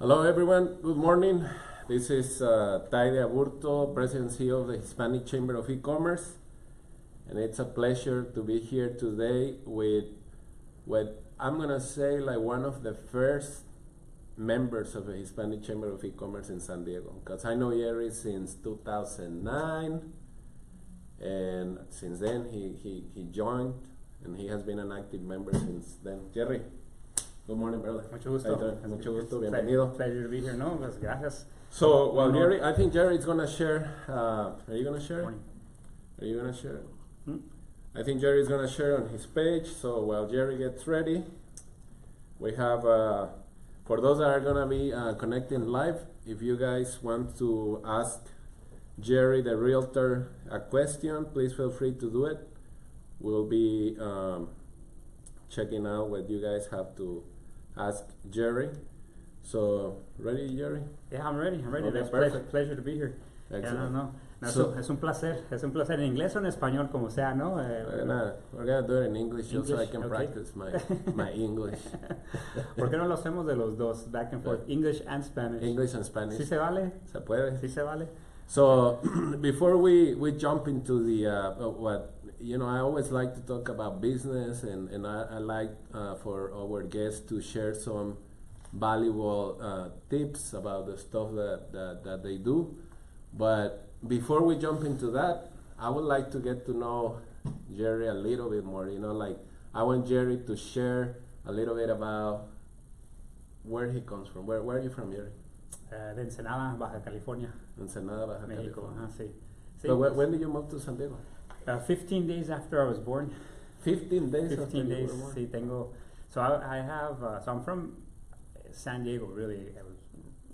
Hello everyone, good morning. This is Taide Aburto, President and CEO of the Hispanic Chamber of E-Commerce, and it's a pleasure to be here today with what I'm gonna say like one of the first members of the Hispanic Chamber of E-Commerce in San Diego, because I know Gerry since 2009, and since then he joined, and he has been an active member since then. Gerry, good morning, brother. Mucho gusto. Mucho gusto, bienvenido. Pleasure to be here. No, pues gracias. So, well, Gerry, I think Gerry is gonna share. Are you gonna share? Morning. Are you gonna share? I think Gerry is gonna share on his page. So while Gerry gets ready, we have for those that are gonna be connecting live. If you guys want to ask Gerry, the Realtor, a question, please feel free to do it. We'll be checking out what you guys have to ask Gerry. So, ready, Gerry? Yeah, I'm ready. Okay, It's perfect. pleasure to be here. Excellent. No. So- Es un placer en inglés o en español, como sea, ¿no? We're gonna do it in English just so I English, can okay. practice my English. ¿Por qué no lo hacemos de los dos, back and forth, English and Spanish? English and Spanish. ¿Sí se vale? Se puede. ¿Sí se vale? So before we jump into the what I always like to talk about business, and I like for our guests to share some valuable tips about the stuff that they do. But before we jump into that, I would like to get to know Gerry a little bit more. Like I want Gerry to share a little bit about where he comes from. Where are you from, Gerry? De Ensenada, Baja California, Ensenada, Baja México. California. Sí. So when did you move to San Diego? 15 days after I was born. 15 days. 15 after days. You were born. Sí, tengo. So I have. So I'm from San Diego. Really, I was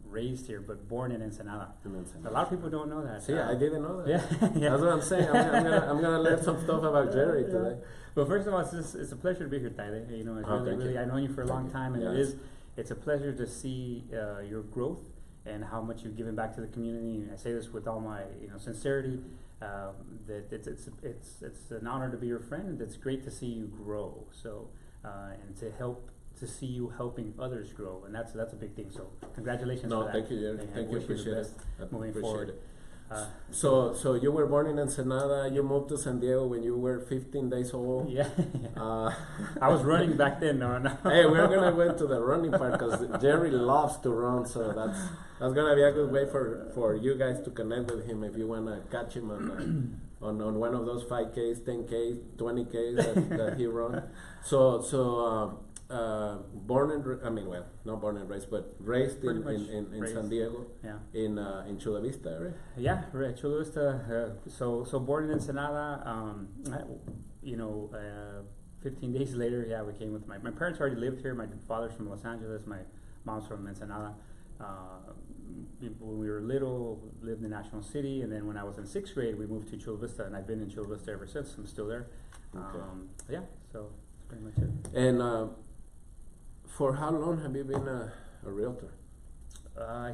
raised here, but born in Ensenada. In Ensenada. A lot of people don't know that. See, I didn't know that. Yeah. That's what I'm saying. I'm gonna learn some stuff about Gerry today. Well, first of all, it's a pleasure to be here, Taide. It's thank you. I know you for a long time, and Yes. it's a pleasure to see your growth and how much you've given back to the community. And I say this with all my sincerity. That it's an honor to be your friend, and it's great to see you grow. So and to see you helping others grow, and that's a big thing. So congratulations. No, for that. thank you, Gerry. And I Thank you. wish the Appreciate it. best moving Appreciate forward. it. So you were born in Ensenada. You moved to San Diego when you were 15 days old. Yeah. Uh, I was running back then. No. Hey, we're gonna go into the running part because Gerry loves to run, so that's gonna be a good way for you guys to connect with him if you wanna catch him on one of those 5Ks, 10Ks, 20Ks that he runs. So born and not born and raised, but raised in raised. San Diego. Yeah. In Chula Vista, right? Yeah, right. Chula Vista. So born in Ensenada. 15 days later, we came with my parents already lived here. My father's from Los Angeles. My mom's from Ensenada. When we were little, lived in National City, and then when I was in 6th grade, we moved to Chula Vista, and I've been in Chula Vista ever since. I'm still there. Okay. So that's pretty much it. And for how long have you been a realtor? I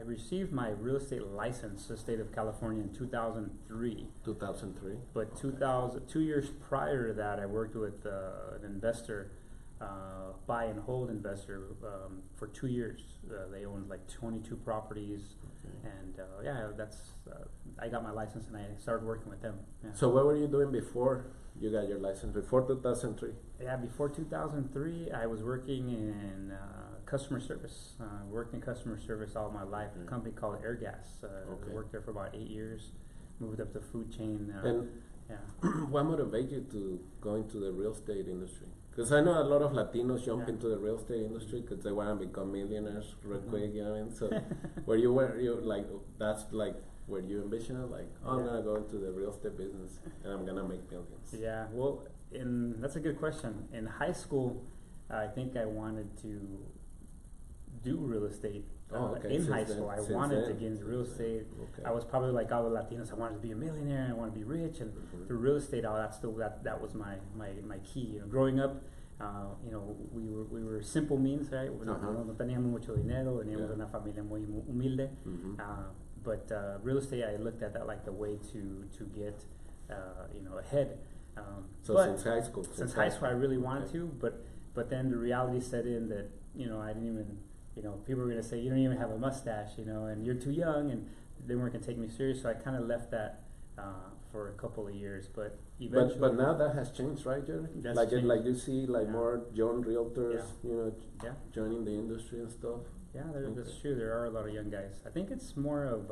received my real estate license in the state of California in 2003. 2003. But 2 years prior to that, I worked with an investor, buy and hold investor, for 2 years. They owned like 22 properties, and I got my license and I started working with them. Yeah. So what were you doing before you got your license? Before 2003? Yeah, before 2003, I was working in customer service. Worked in customer service all my life. A company called Airgas. Worked there for about 8 years. Moved up the food chain. What motivated you to go into the real estate industry? Because I know a lot of Latinos jump into the real estate industry because they want to become millionaires real quick. You know what I mean? So were you like that's like where you envision it? Like, I'm gonna go into the real estate business and I'm gonna make millions. Yeah. Well, that's a good question. In high school, I think I wanted to do real estate. In Since high school, I wanted to get into real estate. Okay. I was probably like all the Latinos. I wanted to be a millionaire. I want to be rich, and through real estate, that was my key. Growing up, we were simple means, right? No teníamos mucho dinero. Teníamos una familia muy humilde. But real estate, I looked at that like the way to get ahead. Since high school. Since high school, I really wanted to, but then the reality set in that I didn't even people were going to say, you don't even have a mustache, and you're too young, and they weren't going to take me serious. So I kind of left that for a couple of years, but eventually. But now that has changed, right, Gerry? Like you see more young realtors, joining the industry and stuff. Yeah, that's true. There are a lot of young guys. I think it's more of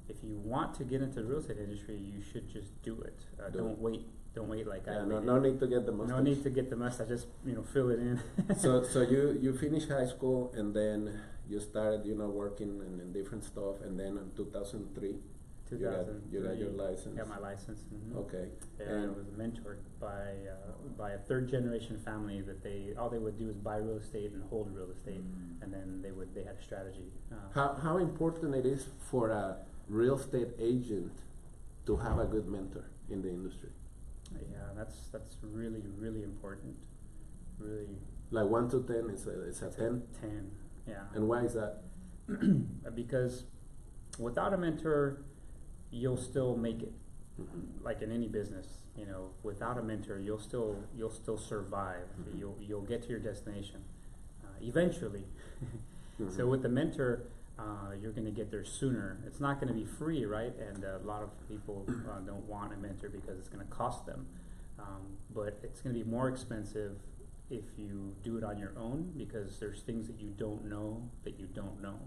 if you want to get into the real estate industry, you should just do it. Don't wait. Don't wait like I waited. No need to get the mustache. No need to get the mustache. Just fill it in. So you finished high school and then you started working in different stuff, and then in 2003 you got your license. Got my license. Mm-hmm. Okay. And I was mentored by a third generation family that all they would do is buy real estate and hold real estate, and then they had a strategy. How important it is for a real estate agent to have a good mentor in the industry? Yeah, that's really, really important. Really. Like 1 to 10, it's a 10? 10, yeah. And why is that? Because without a mentor, you'll still make it. Like in any business, without a mentor, you'll still survive. You'll get to your destination eventually. So with the mentor, you're going to get there sooner. It's not going to be free, right? And a lot of people don't want a mentor because it's going to cost them. But it's going to be more expensive if you do it on your own, because there's things that you don't know that you don't know.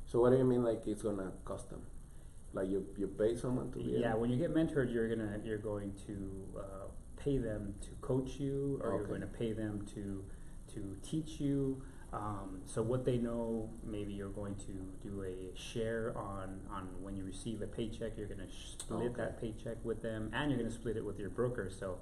So what do you mean, like it's going to cost them? Like you pay someone to be? Yeah, when you get mentored, you're going to pay them to coach you, or you're going to pay them to teach you. So what they know, maybe you're going to do a share on when you receive a paycheck. You're going to split that paycheck with them, and you're going to split it with your broker. So,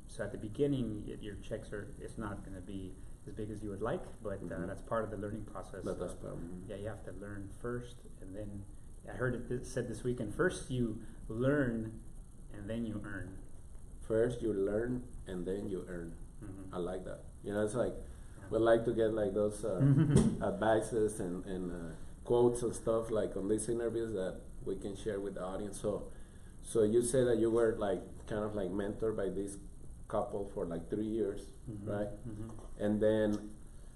so at the beginning, your checks it's not going to be as big as you would like, but that's part of the learning process. That's part. Yeah, you have to learn first, and then I heard it said this weekend. First you learn, and then you earn. First you learn, and then you earn. I like that. It's like. We like to get like those advices and quotes and stuff like on these interviews that we can share with the audience. So you say that you were like kind of like mentored by this couple for like 3 years, right? And then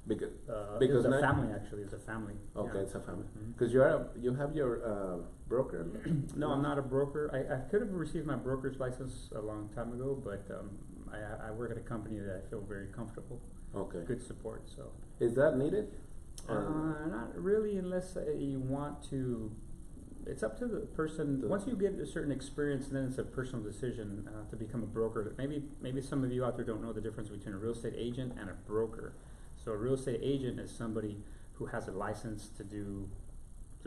because it's a family, actually. It's a family. Okay, it's a family. Because you have your broker. No, I'm not a broker. I could have received my broker's license a long time ago, but I work at a company that I feel very comfortable. Okay. Good support. So. Is that needed? Not really, unless you want to. It's up to the person. Once you get a certain experience, then it's a personal decision to become a broker. Maybe some of you out there don't know the difference between a real estate agent and a broker. So a real estate agent is somebody who has a license to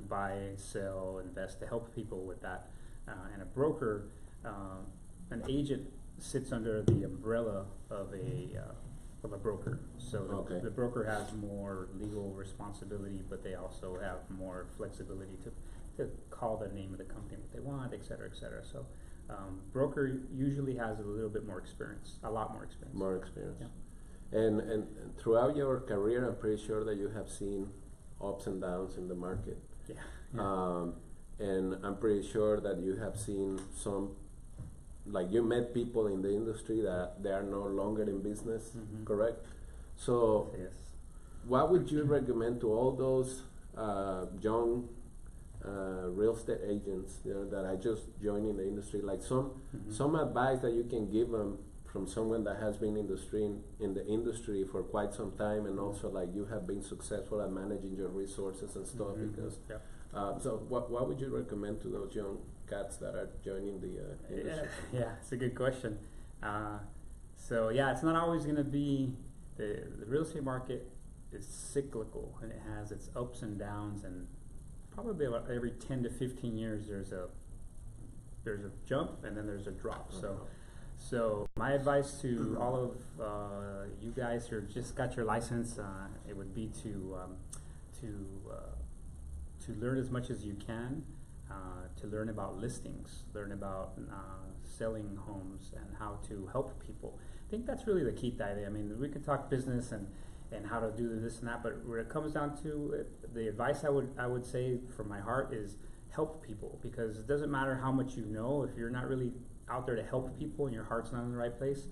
buy, sell, invest, to help people with that. And a broker, an agent sits under the umbrella of a broker. So the broker has more legal responsibility, but they also have more flexibility to call the name of the company what they want, et cetera, et cetera. So broker usually has a little bit more experience, a lot more experience. More experience. Yeah. And throughout your career, I'm pretty sure that you have seen ups and downs in the market. Yeah. And I'm pretty sure that you have seen some, like you met people in the industry that they are no longer in business, correct? So yes. What would you recommend to all those young real estate agents that are just joining the industry? Like some advice that you can give them from someone that has been in the industry for quite some time, and also like you have been successful at managing your resources and stuff. Because so what would you recommend to those young cats that are joining the industry? Yeah, it's a good question. So yeah, it's not always going to be the real estate market is cyclical, and it has its ups and downs, and probably about every 10 to 15 years there's a jump and then there's a drop. So my advice to all of you guys who just got your license, it would be to learn as much as you can, to learn about listings, learn about selling homes, and how to help people. I think that's really the key, Taide. I mean, we could talk business and how to do this and that, but when it comes down to it, the advice I would say from my heart is help people, because it doesn't matter how much you know if you're not really out there to help people and your heart's not in the right place.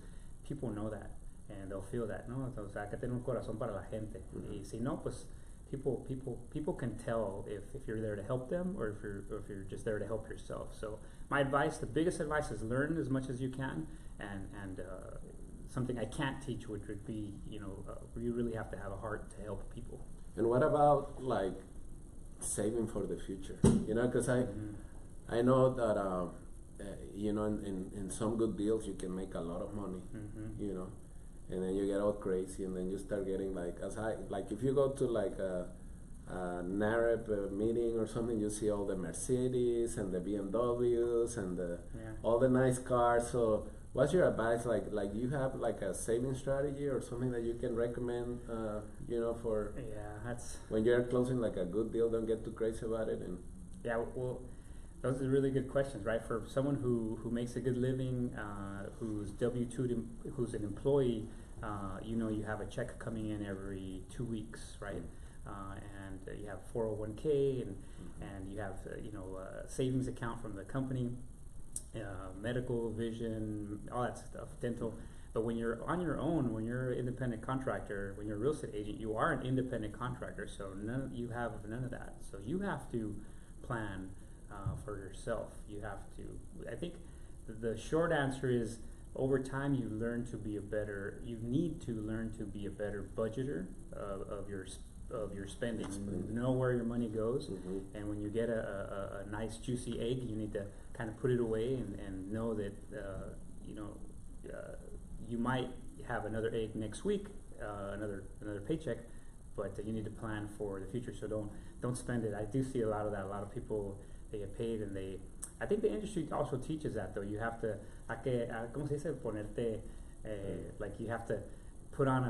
People know that, and they'll feel that, no, o sea, hay que tener un corazón para la gente. Y si no, pues people can tell if you're there to help them or if you're just there to help yourself. So my advice, the biggest advice, is learn as much as you can, and something I can't teach would be, you really have to have a heart to help people. And what about like saving for the future? Because I know that in some good deals you can make a lot of money. And then you get all crazy, and then you start getting like if you go to like a NAREP meeting or something, you see all the Mercedes and the BMWs and all the nice cars. So what's your advice? Like you have like a saving strategy or something that you can recommend? For that's when you're closing like a good deal, don't get too crazy about it. And well, those are really good questions, right? For someone who makes a good living, who's W-2, who's an employee, you have a check coming in every 2 weeks, right? And you have 401k, and you have a savings account from the company, medical, vision, all that stuff, dental. But when you're on your own, when you're an independent contractor, when you're a real estate agent, you are an independent contractor, so you have none of that. So you have to plan for yourself. You have to. I think the short answer is, over time you need to learn to be a better budgeter of your spending. Know where your money goes, and when you get a nice juicy egg, you need to kind of put it away and know that you might have another egg next week, another paycheck, but you need to plan for the future. So don't spend it. I do see a lot of that. A lot of people, they get paid, and I think the industry also teaches that, though. You have to, ¿cómo se dice? Ponerte, like you have to put on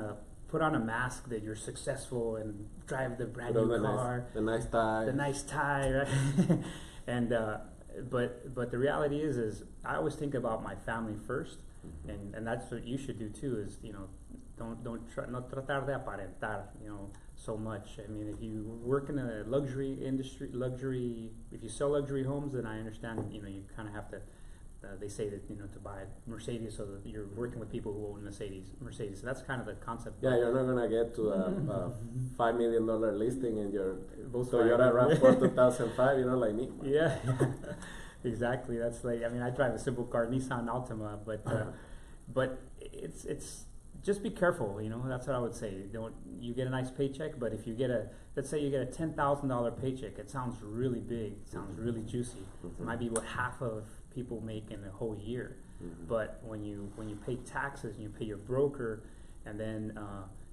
a mask that you're successful and drive the brand new car, the nice tie, right? And but the reality is I always think about my family first, and that's what you should do too. Is don't try, no tratar de aparentar, so much. I mean, if you work in a luxury industry, if you sell luxury homes, then I understand. You kind of have to. They say that to buy a Mercedes, so that you're working with people who own Mercedes. So that's kind of the concept. Yeah, you're not gonna get to a $5 million listing in your Toyota RAV4 2005. Like me. Yeah, exactly. That's like, I drive a simple car, Nissan Altima, but it's just be careful. That's what I would say. You get a nice paycheck, but if you let's say you get a $10,000 paycheck, it sounds really big. It sounds really juicy. It might be what half of people make in a whole year. But when you pay taxes and you pay your broker, and then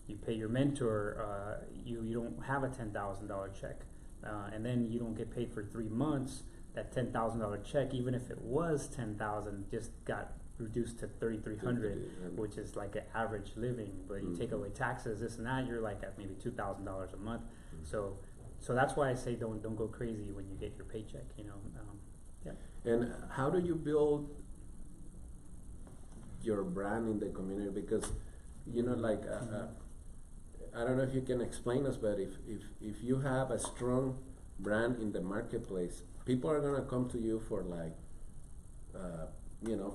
you pay your mentor, you don't have a $10,000 check, and then you don't get paid for 3 months. That $10,000 check, even if it was $10,000, just got reduced to $3,300, which is like an average living. But you take away taxes, this and that, you're like at maybe $2,000 a month. So that's why I say don't go crazy when you get your paycheck. Yeah. And how do you build your brand in the community? Because I don't know if you can explain us, but if you have a strong brand in the marketplace, people are gonna come to you for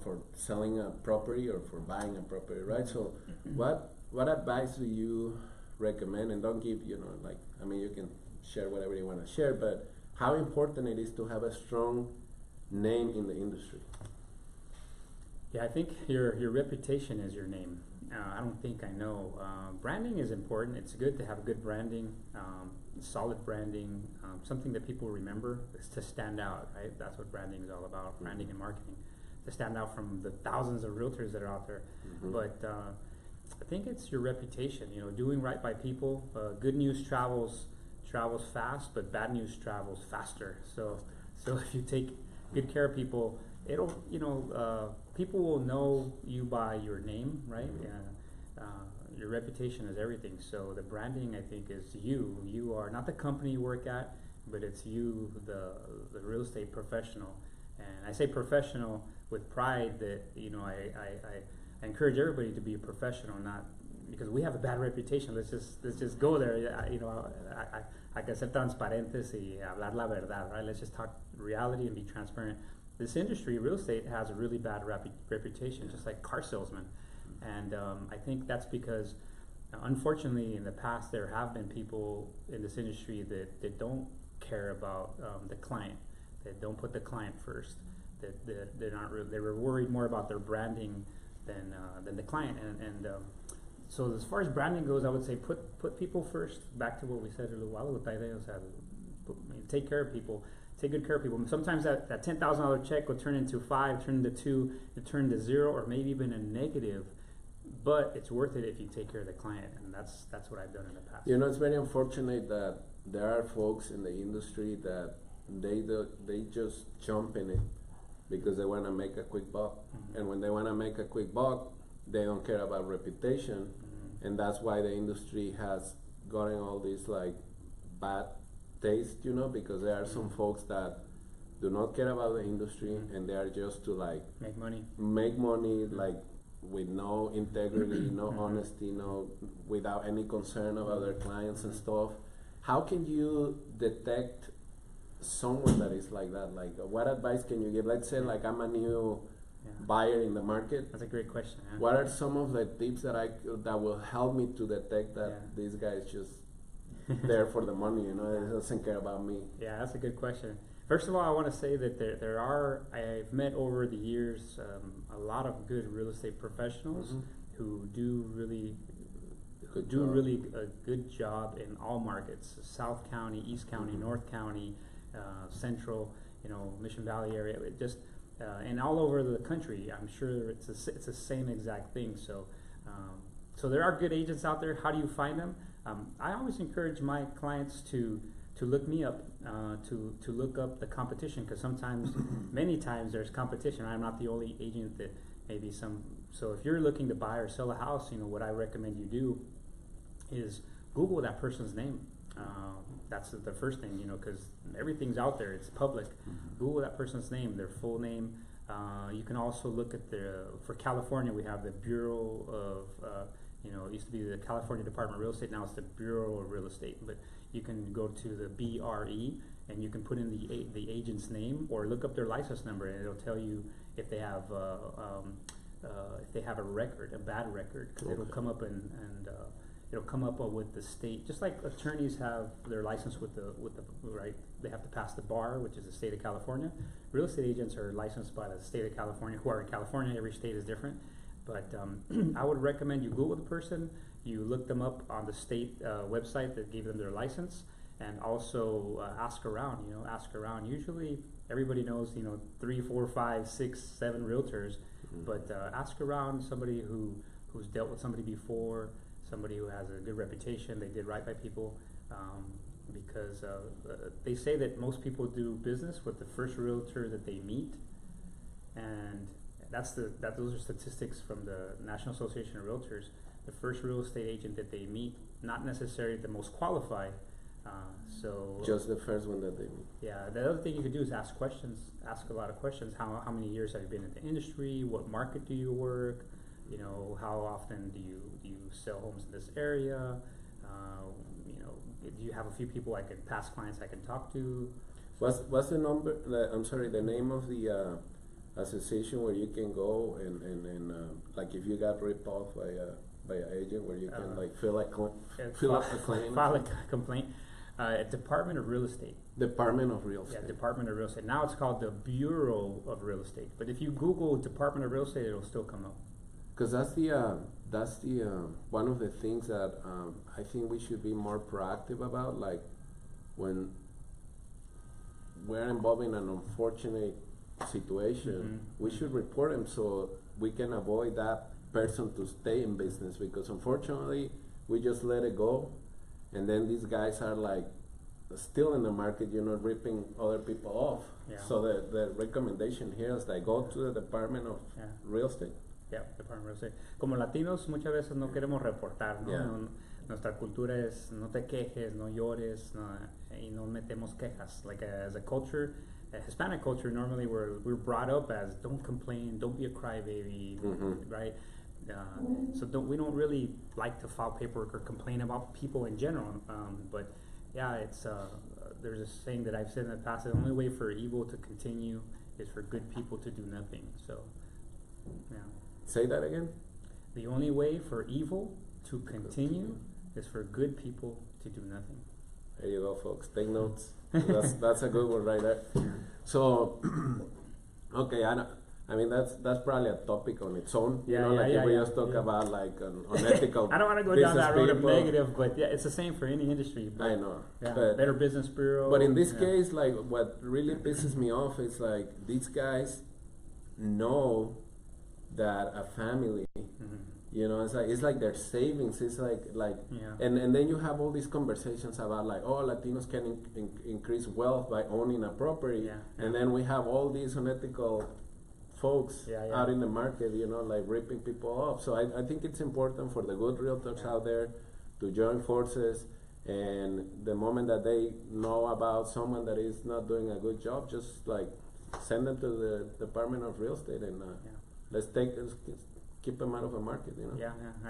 for selling a property or for buying a property, right? So what advice do you recommend? And don't give you can share whatever you want to share, but how important it is to have a strong name in the industry. Yeah, I think your reputation is your name. I don't think I know. Branding is important. It's good to have good branding, solid branding, something that people remember, is to stand out, right? That's what branding is all about, branding and marketing, to stand out from the thousands of realtors that are out there. But I think it's your reputation, doing right by people. Good news travels fast, but bad news travels faster. So if you take good care of people, it'll people will know you by your name, right? Your reputation is everything. So the branding, I think, is you. You are not the company you work at, but it's you, the real estate professional. And I say professional with pride that I encourage everybody to be a professional, not because we have a bad reputation. Let's just go there. Hay que ser transparentes y hablar la verdad, right? Let's just talk reality and be transparent. This industry, real estate, has a really bad reputation, just like car salesmen. And I think that's because, unfortunately, in the past, there have been people in this industry that don't care about the client, that don't put the client first, that they were worried more about their branding than the client. And so as far as branding goes, I would say put people first. Back to what we said a little while ago, take care of people. Take good care of people. Sometimes that $10,000 check will turn into 5, turn into 2, it turn to 0, or maybe even a negative. But it's worth it if you take care of the client, and that's what I've done in the past. You know, it's very unfortunate that there are folks in the industry that they just jump in it because they want to make a quick buck, and when they want to make a quick buck, they don't care about reputation, and that's why the industry has gotten all this like bad taste, you know, because there are some folks that do not care about the industry, and they are just to like make money like with no integrity, no honesty, no, without any concern about their clients and stuff. How can you detect someone that is like that? Like, what advice can you give? Let's say like I'm a new buyer in the market. That's a great question. Yeah. What are some of the tips that will help me to detect that this guy is just there for the money, you know, he doesn't care about me? Yeah, that's a good question. First of all, I want to say that I've met over the years a lot of good real estate professionals who do really a good job in all markets: South County, East County, North County, Central, you know, Mission Valley area. It just and all over the country. I'm sure it's the same exact thing. So so there are good agents out there. How do you find them? I always encourage my clients to look me up, to look up the competition, because many times there's competition. I'm not the only agent that maybe some. So if you're looking to buy or sell a house, you know, what I recommend you do is Google that person's name. That's the first thing, you know, because everything's out there. It's public. Google that person's name, their full name. You can also look at for California, we have the Bureau of, you know, it used to be the California Department of Real Estate. Now it's the Bureau of Real Estate. But you can go to the BRE and you can put in the agent's name or look up their license number, and it'll tell you if they have a record, a bad record, because it'll come up and it'll come up with the state, just like attorneys have their license with the right. They have to pass the bar, which is the state of California. Real estate agents are licensed by the state of California, who are in California. Every state is different. But I would recommend you Google the person, you look them up on the state website that gave them their license, and also ask around. You know, ask around. Usually, everybody knows, you know, 3, 4, 5, 6, 7 realtors, but ask around somebody who's dealt with somebody before, somebody who has a good reputation. They did right by people, because they say that most people do business with the first realtor that they meet, and those are statistics from the National Association of Realtors. The first real estate agent that they meet, not necessarily the most qualified. So just the first one that they meet. Yeah. The other thing you could do is ask questions. Ask a lot of questions. How many years have you been in the industry? What market do you work? You know, how often do you sell homes in this area? You know, do you have a few people past clients I can talk to? What's the number? The name of the association where you can go and like if you got ripped off by an agent, where you can fill up a claim. File a complaint. Department of Real Estate. Department of Real Estate. Yeah, Department of Real Estate. Now it's called the Bureau of Real Estate. But if you Google Department of Real Estate, it'll still come up. Because that's the one of the things that I think we should be more proactive about. Like when we're involved in an unfortunate situation, we should report them so we can avoid that person to stay in business. Because unfortunately, we just let it go, and then these guys are like still in the market, you know, ripping other people off. Yeah. So the recommendation here is like go to the Department of Real Estate. Yeah, Department of Real Estate. Como latinos muchas veces no queremos reportar, ¿no? Yeah. Nuestra cultura es no te quejes, no llores, y no metemos quejas. Like as a culture, a Hispanic culture, normally we're brought up as don't complain, don't be a crybaby, right? So we don't really like to file paperwork or complain about people in general. But yeah, it's there's a saying that I've said in the past: the only way for evil to continue is for good people to do nothing. So, yeah. Say that again. the only way for evil to continue is for good people to do nothing. There you go, folks. Take notes. That's a good one right there. So, okay, I mean that's probably a topic on its own. If we just talk about like unethical. I don't want to go down that road of people. negative, but yeah, it's the same for any industry. But, I know. Yeah, Better Business Bureau. But in this case, like what really pisses me off is like these guys know that a family. It's like their savings. It's like and then you have all these conversations about like, oh, Latinos can increase wealth by owning a property, and then we have all these unethical folks out in the market, like ripping people off. So I think it's important for the good realtors out there to join forces, and the moment that they know about someone that is not doing a good job, just like send them to the Department of Real Estate and let's keep them out of the market,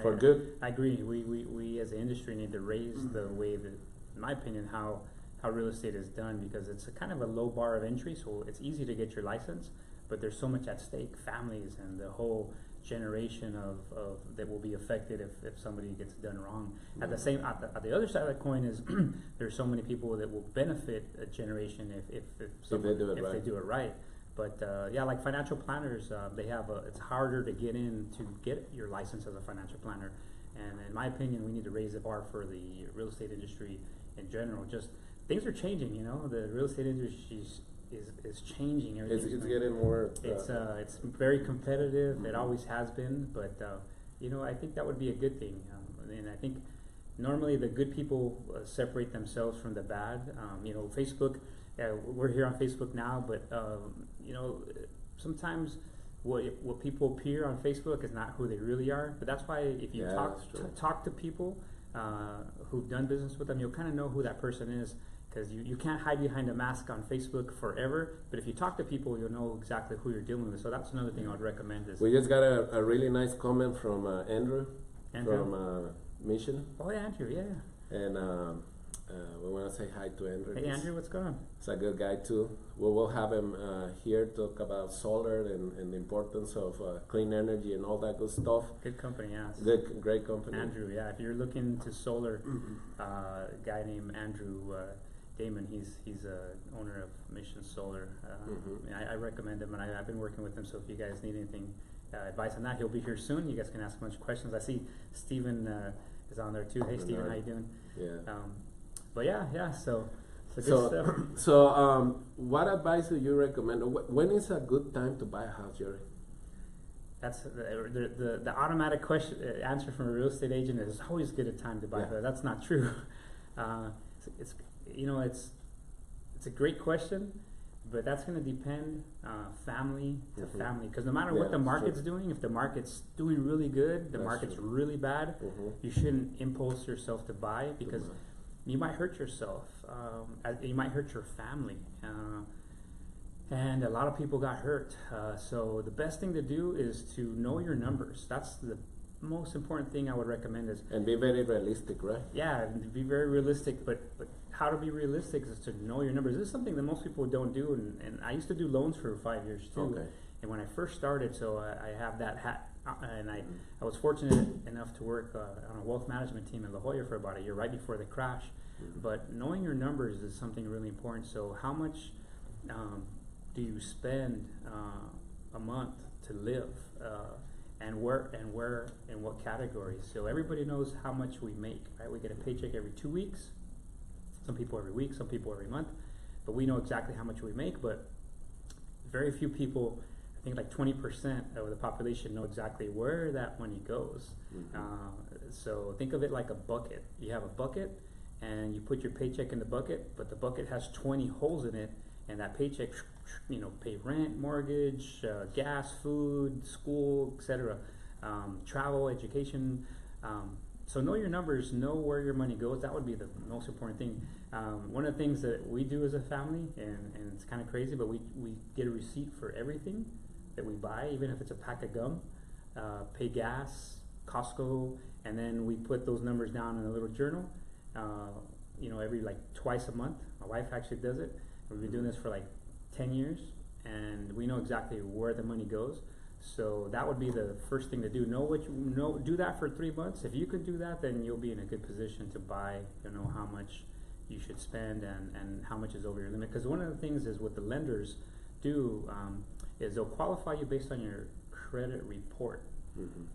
for good. I agree. We as an industry need to raise the way that, in my opinion, how real estate is done, because it's a kind of a low bar of entry, so it's easy to get your license, but there's so much at stake, families and the whole generation of that will be affected if somebody gets done wrong. At the other side of the coin is there's so many people that will benefit a generation if they do it right. But like financial planners, it's harder to get in to get your license as a financial planner. And in my opinion, we need to raise the bar for the real estate industry in general. Just things are changing, the real estate industry is changing. It's getting more. It's very competitive. It always has been, but I think that would be a good thing. And I think normally the good people separate themselves from the bad. Facebook. We're here on Facebook now, but sometimes what people appear on Facebook is not who they really are. But that's why if you talk to people who've done business with them, you'll kind of know who that person is, because you can't hide behind a mask on Facebook forever. But if you talk to people, you'll know exactly who you're dealing with. So that's another thing I would recommend. We just got a really nice comment from Andrew from Mission. Oh yeah, Andrew, yeah. And we want to say hi to Andrew. Hey Andrew, what's going on? He's a good guy too. We will have him here talk about solar and the importance of clean energy and all that good stuff. Good company, yes. Great company. Andrew, yeah. If you're looking to solar, a guy named Andrew Damon, he's a owner of Mission Solar. I recommend him, and I've been working with him. So if you guys need anything advice on that, he'll be here soon. You guys can ask a bunch of questions. I see Steven is on there too. Hey Steven, how you doing? Yeah. But so good stuff. So what advice do you recommend? When is a good time to buy a house, Gerry? That's the automatic question answer from a real estate agent is always good a time to buy. But that's not true. It's a great question, but that's going to depend family to family, because no matter what the market's doing, if the market's doing really good, the market's really bad, you shouldn't impulse yourself to buy, because you might hurt yourself. You might hurt your family. And a lot of people got hurt. So the best thing to do is to know your numbers. That's the most important thing I would recommend. And be very realistic, right? Yeah, and be very realistic. But how to be realistic is to know your numbers. This is something that most people don't do. And I used to do loans for 5 years too. Okay. And when I first started, so I have that hat. And I was fortunate enough to work on a wealth management team in La Jolla for about a year, right before the crash. But knowing your numbers is something really important. So how much do you spend a month to live, and where and what categories? So everybody knows how much we make, right? We get a paycheck every 2 weeks. Some people every week, some people every month. But we know exactly how much we make. But very few people, I think like 20% of the population, know exactly where that money goes. So think of it like a bucket. You have a bucket, and you put your paycheck in the bucket, but the bucket has 20 holes in it, and that paycheck, pay rent, mortgage, gas, food, school, etc., travel, education. So know your numbers, know where your money goes. That would be the most important thing. One of the things that we do as a family, and it's kind of crazy, but we get a receipt for everything that we buy, even if it's a pack of gum, pay gas, Costco, and then we put those numbers down in a little journal. Every twice a month. My wife actually does it. We've been doing this for 10 years, and we know exactly where the money goes. So that would be the first thing to do. Know what you know. Do that for 3 months. If you could do that, then you'll be in a good position to buy. You know how much you should spend and how much is over your limit. Because one of the things is what the lenders do is they'll qualify you based on your credit report,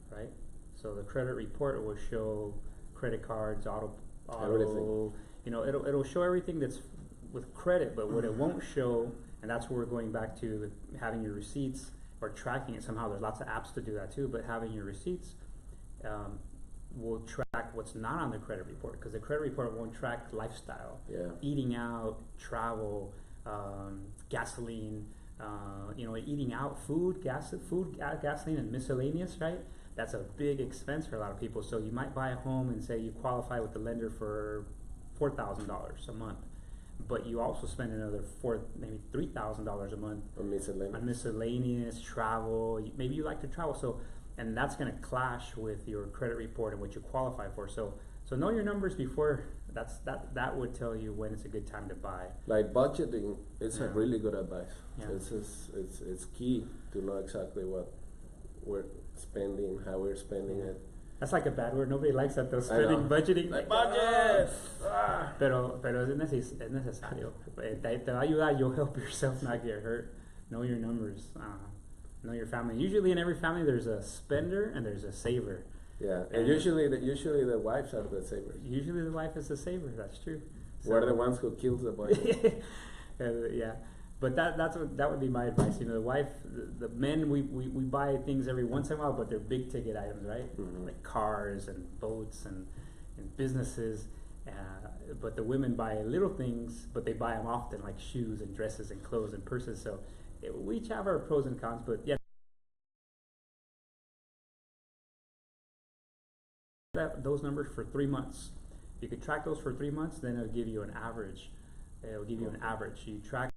right? So the credit report will show credit cards, auto, Everything. you know, it'll show everything that's with credit, but what it won't show, and that's where we're going back to having your receipts or tracking it somehow. There's lots of apps to do that too, but having your receipts will track what's not on the credit report, because the credit report won't track lifestyle, eating out, travel, gasoline, you know, eating out, gasoline, and miscellaneous, right? That's a big expense for a lot of people. So you might buy a home and say you qualify with the lender for $4,000 a month, but you also spend another maybe $3,000 a month on miscellaneous, travel. Maybe you like to travel, so and that's going to clash with your credit report and what you qualify for. So know your numbers before. That would tell you when it's a good time to buy. Like budgeting, it's a really good advice. Yeah. It's key to know exactly what we're spending, how we're spending it. That's like a bad word. Nobody likes that though. Spending, budgeting. Like budget. Pero es necesario. Te va a ayudar. You'll help yourself not get hurt. Know your numbers. Know your family. Usually in every family there's a spender and there's a saver. Yeah, and usually the wives are the savers. Usually the wife is the saver. That's true. We're the ones who kills the boy. Yeah, but that would be my advice. You know, the wife, the men, we buy things every once in a while, but they're big ticket items, right? Like cars and boats and businesses. But the women buy little things, but they buy them often, like shoes and dresses and clothes and purses. So we each have our pros and cons, but yeah. Those numbers for 3 months. You could track those for 3 months, then it'll give you an average. It'll give you an average. You track,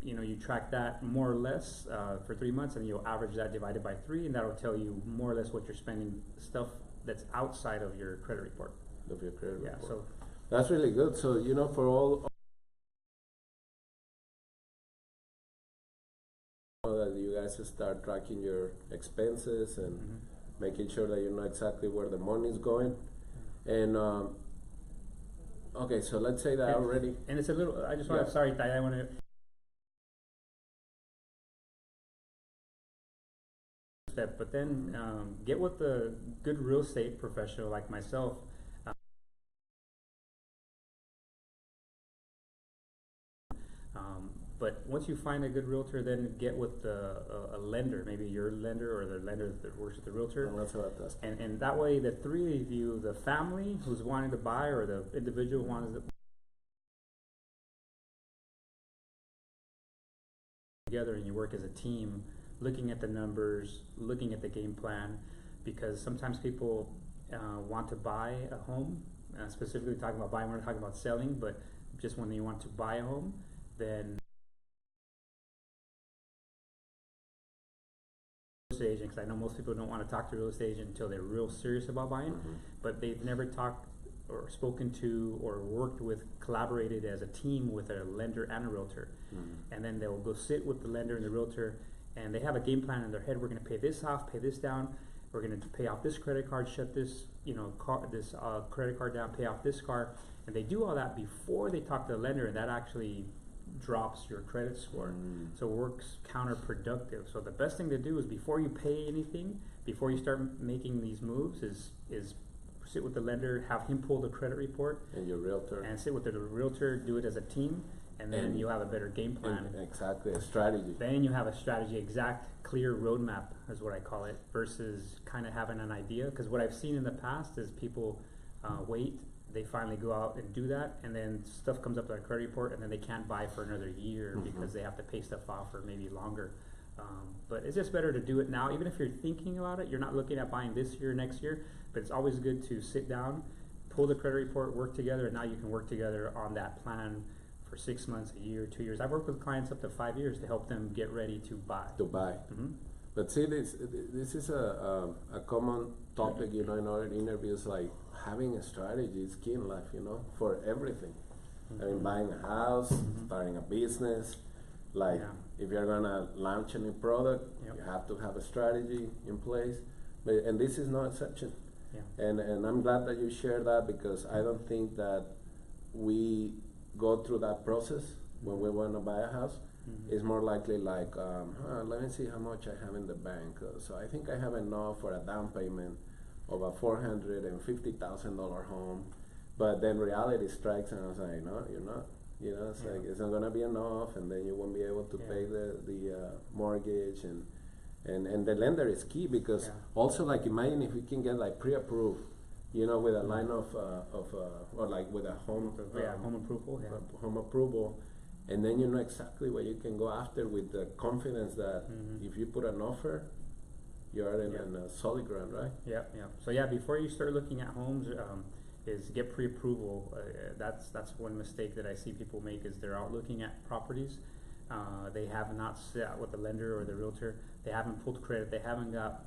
you track that more or less for 3 months, and you'll average that divided by 3, and that'll tell you more or less what you're spending, stuff that's outside of your credit report. Of your credit report. So that's really good. So for all that you guys start tracking your expenses and making sure that you know exactly where the money is going. And okay, so let's say that already. And it's a little. I just want to. Sorry, I want to. Step, but then get with a good real estate professional like myself. But once you find a good realtor, then get with a lender, maybe your lender or the lender that works with the realtor. And that's what that. And that way, the three of you, the family who's wanting to buy or the individual who wants to together, and you work as a team, looking at the numbers, looking at the game plan, because sometimes people want to buy a home, specifically talking about buying, we're not talking about selling, but just when you want to buy a home, then agent, because I know most people don't want to talk to a real estate agent until they're real serious about buying, but they've never talked or spoken to or worked with, collaborated as a team with a lender and a realtor. And then they'll go sit with the lender and the realtor, and they have a game plan in their head. We're going to pay this off, pay this down. We're going to pay off this credit card, shut this credit card down, pay off this car. And they do all that before they talk to the lender, and that actually drops your credit score. So it works counterproductive. So the best thing to do is before you pay anything, before you start making these moves, is sit with the lender, have him pull the credit report, and your realtor, and sit with the realtor, do it as a team, and then you'll have a better game plan. Exactly, a strategy. Then you have a strategy, exact, clear roadmap is what I call it, versus kind of having an idea. Because what I've seen in the past is people wait. They finally go out and do that, and then stuff comes up on their credit report, and then they can't buy for another year because they have to pay stuff off for maybe longer. But it's just better to do it now. Even if you're thinking about it, you're not looking at buying this year, next year, but it's always good to sit down, pull the credit report, work together, and now you can work together on that plan for 6 months, a year, 2 years. I've worked with clients up to 5 years to help them get ready to buy. But see, this is a common topic, in our interviews, like having a strategy is key in life, for everything. I mean, buying a house, starting a business, Like if you're gonna launch a new product, Yep. you have to have a strategy in place. And this is no exception. Yeah. And I'm glad that you share that, because I don't think that we go through that process when we want to buy a house. It's more likely like, let me see how much I have in the bank. So I think I have enough for a down payment of a $450,000 home. But then reality strikes, and I was like, no, you're not. You know, it's like it's not gonna be enough, and then you won't be able to pay the mortgage, and the lender is key, because also, like, imagine if we can get like pre-approved, you know, with a line of or like with a home home approval, and then you know exactly what you can go after with the confidence that if you put an offer, you're in a solid ground, right? Yeah. So before you start looking at homes, is get pre-approval. That's one mistake that I see people make, is they're out looking at properties. They have not sat with the lender or the realtor. They haven't pulled credit. They haven't got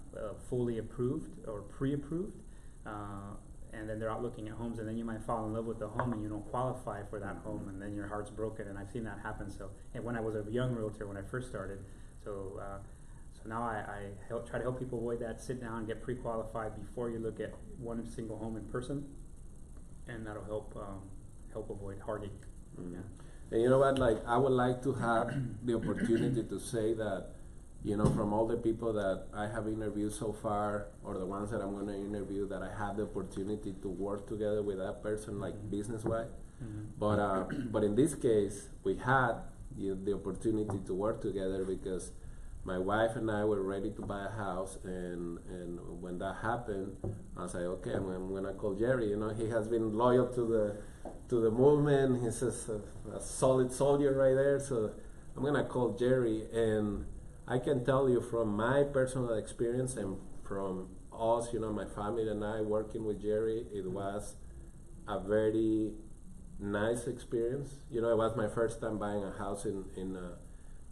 fully approved or pre-approved. And then they're out looking at homes, and then you might fall in love with the home and you don't qualify for that home, and then your heart's broken. And I've seen that happen. So, and when I was a young realtor, when I first started, so now I try to help people avoid that. Sit down, get pre-qualified before you look at one single home in person, and that'll help avoid heartache. And you know what? Like, I would like to have the opportunity to say that, you know, from all the people that I have interviewed so far, or the ones that I'm going to interview, that I had the opportunity to work together with that person, like business-wise. But in this case, we had the opportunity to work together, because my wife and I were ready to buy a house, and when that happened, I was like, okay, I'm gonna call Gerry. You know, he has been loyal to the movement. He's a solid soldier right there. So I'm gonna call Gerry, and I can tell you from my personal experience and from us, you know, my family and I working with Gerry, it was a very nice experience. You know, it was my first time buying a house in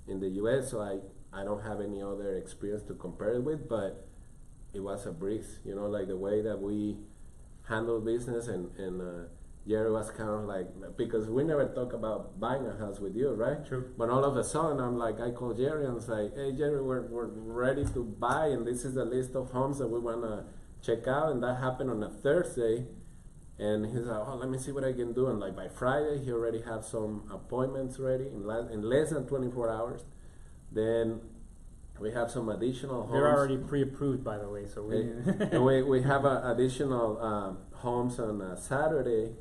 the U.S., so I don't have any other experience to compare it with, but it was a breeze, you know, like the way that we handle business, and Gerry was kind of like, because we never talk about buying a house with you, right? True. But all of a sudden, I call Gerry and was like, hey Gerry, we're ready to buy, and this is the list of homes that we want to check out, and that happened on a Thursday, and he's like, oh, let me see what I can do, and like by Friday, he already had some appointments ready in less than 24 hours. Then we have some additional homes. They're already pre-approved, by the way. So we have additional homes on Saturday.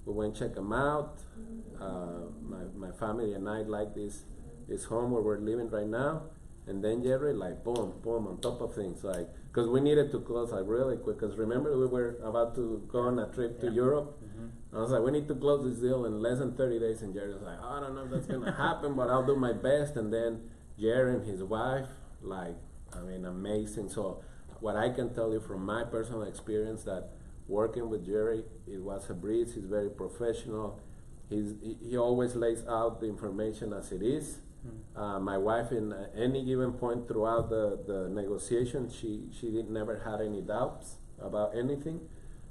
We went check them out. My family and I like this home where we're living right now. And then Gerry, like, boom, on top of things, like, because we needed to close like really quick. Because remember, we were about to go on a trip to Europe. I was like, we need to close this deal in less than 30 days. And Gerry was like, I don't know if that's gonna happen, but I'll do my best. And then Gerry and his wife, like, I mean, amazing. So what I can tell you from my personal experience, that working with Gerry, it was a breeze. He's very professional. He always lays out the information as it is. My wife, in any given point throughout the negotiation, she never had any doubts about anything.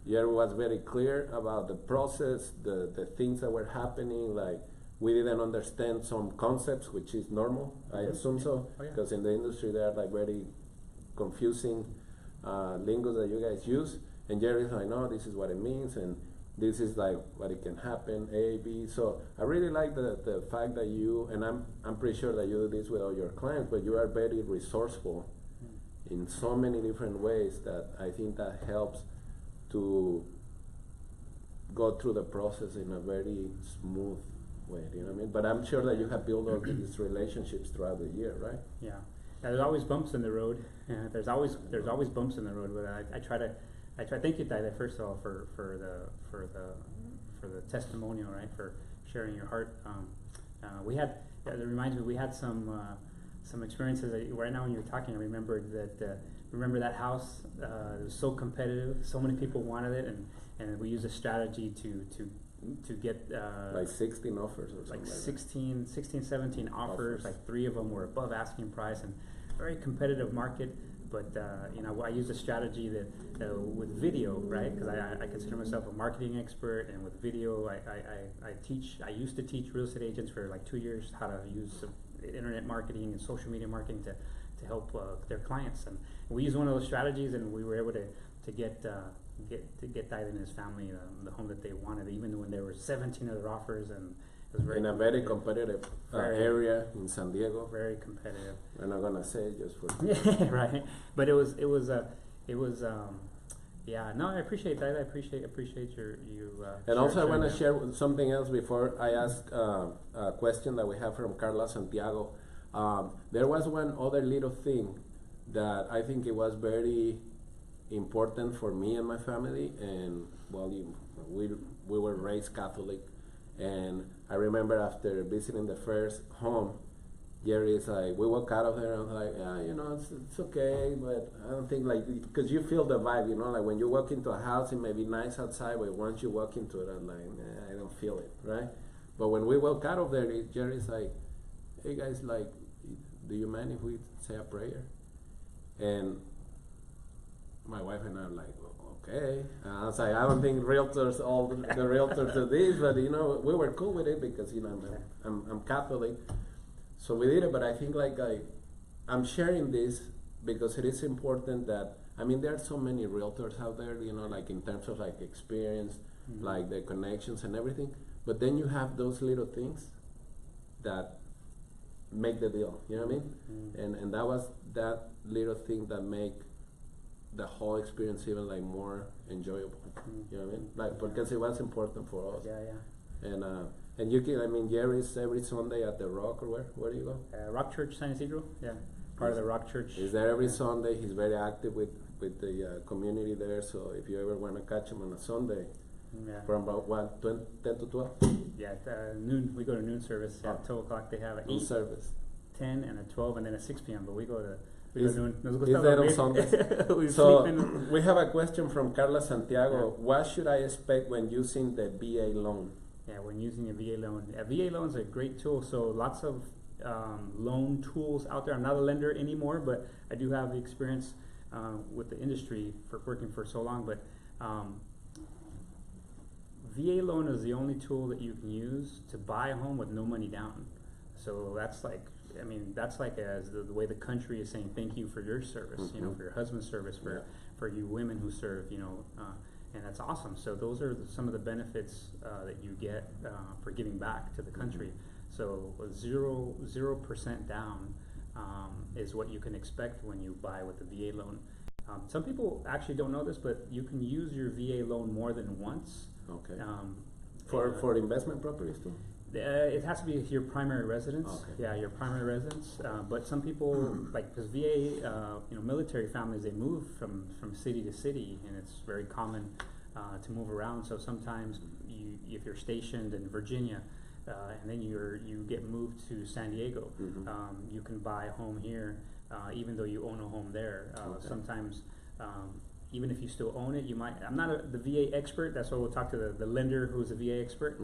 Gerry was very clear about the process, the things that were happening. Like, we didn't understand some concepts, which is normal, I assume so, because in the industry there are like very confusing lingo that you guys use. And Gerry's like, no, this is what it means, and this is like what it can happen, A, B. So I really like the fact that you, and I'm pretty sure that you do this with all your clients, but you are very resourceful in so many different ways, that I think that helps to go through the process in a very smooth way, you know what I mean? But I'm sure that you have built all these relationships throughout the year, right? Yeah. There's always bumps in the road. There's always bumps in the road, but I try to thank you, Tyler, first of all, for the testimonial, right? For sharing your heart. It reminds me, we had some experiences right now when you were talking. I remembered that house. It was so competitive. So many people wanted it, and we used a strategy to get like 16 offers or something, like 16, 17 offers. Like 3 of them were above asking price, and very competitive market. But I used a strategy that with video, right? Because I consider myself a marketing expert, and with video, I used to teach real estate agents for like 2 years how to use internet marketing and social media marketing to help their clients. And we used one of those strategies, and we were able to get Tide and his family the home that they wanted, even when there were 17 other offers, and it was very in a very competitive area in San Diego. Very competitive. We're not gonna say it just for yeah, right. But it was yeah. No, I appreciate that. I appreciate you. And also, I want to share something else before I ask a question that we have from Carla Santiago. There was one other little thing that I think it was very important for me and my family, and well, we were raised Catholic, and I remember after visiting the first home, Gerry is like, we walk out of there and I'm like, yeah, you know, it's okay, but I don't think like, because you feel the vibe, you know, like when you walk into a house, it may be nice outside, but once you walk into it, I'm like, I don't feel it, right? But when we walk out of there, Gerry's like, hey guys, like, do you mind if we say a prayer? And my wife and I are like, okay. I was like, I don't think all the realtors do this, but you know, we were cool with it because, you know, I'm Catholic. So we did it, but I think like I'm sharing this because it is important that, I mean, there are so many realtors out there, you know, like in terms of like experience, like the connections and everything, but then you have those little things that make the deal, you know what I mean? And that was that little thing that make the whole experience even like more enjoyable, you know what I mean? Like, because it was important for us. Yeah. And you can, I mean, Gerry's every Sunday at the Rock, or where do you go? Rock Church, San Isidro. Yeah, part of the Rock Church. He's there every Sunday. He's very active with the community there. So if you ever want to catch him on a Sunday, from about what, 10 to 12? Yeah, at noon. We go to noon service. Yeah, 12 o'clock they have at 8 service. 10 and at 12 and then at 6 p.m. But we go to noon. Is that on Sundays? So we have a question from Carla Santiago. Yeah. What should I expect when using the VA loan? Yeah, when using a VA loan. A VA loan is a great tool. So lots of loan tools out there. I'm not a lender anymore, but I do have the experience with the industry for working for so long. But VA loan is the only tool that you can use to buy a home with no money down. So that's like, I mean, that's like as the way the country is saying thank you for your service, you know, for your husband's service, for you women who serve, you know, and that's awesome. So those are some of the benefits that you get for giving back to the country. So 0% down is what you can expect when you buy with the VA loan. Some people actually don't know this, but you can use your VA loan more than once. Okay. For investment properties too? It has to be your primary residence. Okay. Yeah, your primary residence. But some people, like, because VA, you know, military families, they move from city to city, and it's very common to move around. So sometimes if you're stationed in Virginia, and then you get moved to San Diego, you can buy a home here, even though you own a home there. Sometimes. Even if you still own it, you might. I'm not the VA expert. That's why we'll talk to the lender who's a VA expert.